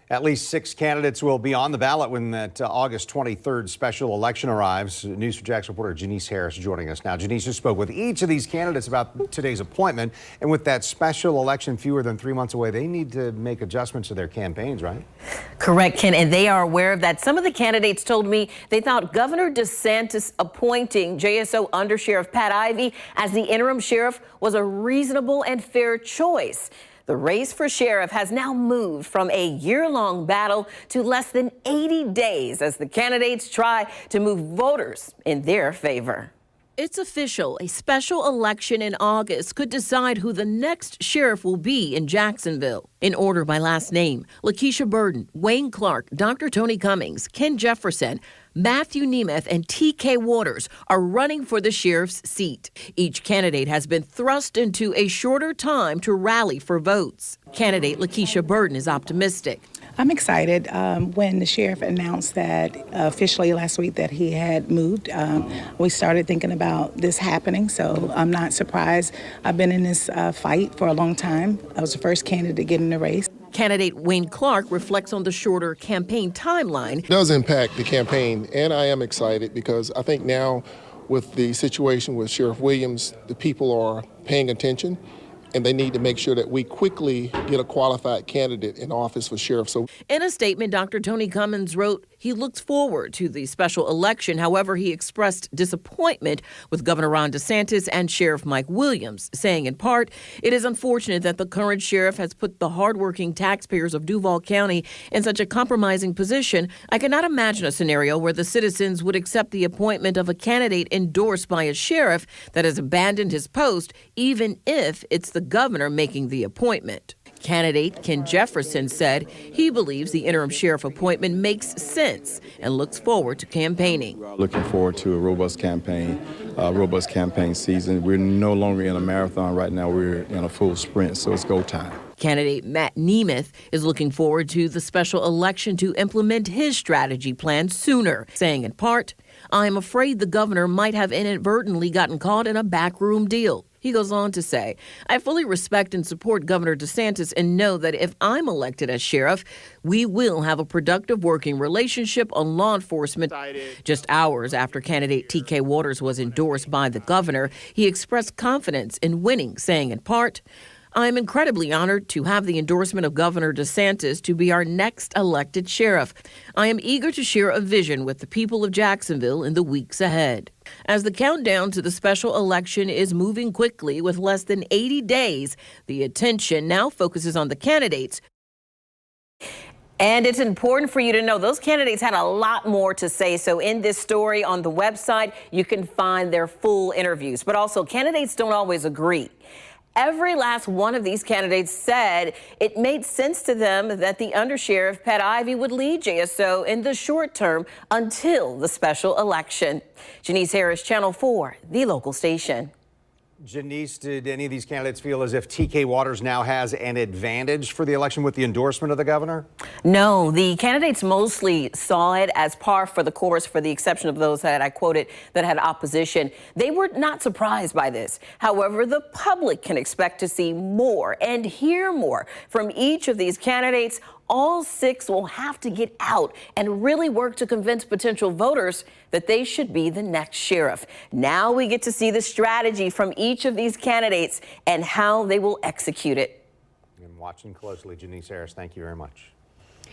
At least 6 candidates will be on the ballot when that August 23rd special election arrives. News4Jax reporter Janice Harris joining us now. Janice just spoke with each of these candidates about today's appointment. And with that special election fewer than 3 months away, they need to make adjustments to their campaigns, right? Correct, Ken, and they are aware of that. Some of the candidates told me they thought Governor DeSantis appointing JSO Undersheriff Pat Ivey as the interim sheriff was a reasonable and fair choice. The race for sheriff has now moved from a year-long battle to less than 80 days as the candidates try to move voters in their favor. It's official. A special election in August could decide who the next sheriff will be in Jacksonville. In order by last name, Lakeisha Burden, Wayne Clark, Dr. Tony Cummings, Ken Jefferson, Matthew Nemeth, and T.K. Waters are running for the sheriff's seat. Each candidate has been thrust into a shorter time to rally for votes. Candidate Lakeisha Burden is optimistic. I'm excited. When the sheriff announced that officially last week that he had moved, we started thinking about this happening, so I'm not surprised. I've been in this fight for a long time. I was the first candidate to get in the race. Candidate Wayne Clark reflects on the shorter campaign timeline. It does impact the campaign, and I am excited because I think now with the situation with Sheriff Williams, the people are paying attention. And they need to make sure that we quickly get a qualified candidate in office for sheriff. So, in a statement, Dr. Tony Cummings wrote he looks forward to the special election. However, he expressed disappointment with Governor Ron DeSantis and Sheriff Mike Williams, saying in part, it is unfortunate that the current sheriff has put the hardworking taxpayers of Duval County in such a compromising position. I cannot imagine a scenario where the citizens would accept the appointment of a candidate endorsed by a sheriff that has abandoned his post, even if it's the governor making the appointment. Candidate Ken Jefferson said he believes the interim sheriff appointment makes sense and looks forward to campaigning. Looking forward to a robust campaign season. We're no longer in a marathon right now. We're in a full sprint, so it's go time. Candidate Matt Nemeth is looking forward to the special election to implement his strategy plan sooner, saying in part, I'm afraid the governor might have inadvertently gotten caught in a backroom deal. He goes on to say, I fully respect and support Governor DeSantis and know that if I'm elected as sheriff, we will have a productive working relationship on law enforcement. Just hours after candidate T.K. Waters was endorsed by the governor, he expressed confidence in winning, saying in part, I am incredibly honored to have the endorsement of Governor DeSantis to be our next elected sheriff. I am eager to share a vision with the people of Jacksonville in the weeks ahead. As the countdown to the special election is moving quickly with less than 80 days, the attention now focuses on the candidates. And it's important for you to know those candidates had a lot more to say. So in this story on the website, you can find their full interviews. But also, candidates don't always agree. Every last one of these candidates said it made sense to them that the undersheriff, Pat Ivey, would lead JSO in the short term until the special election. Janice Harris, Channel 4, the local station. Janice, did any of these candidates feel as if T.K. Waters now has an advantage for the election with the endorsement of the governor? No, the candidates mostly saw it as par for the course, for the exception of those that I quoted that had opposition. They were not surprised by this. However, the public can expect to see more and hear more from each of these candidates. All 6 will have to get out and really work to convince potential voters that they should be the next sheriff. Now we get to see the strategy from each of these candidates and how they will execute it. And watching closely, Janice Harris, thank you very much.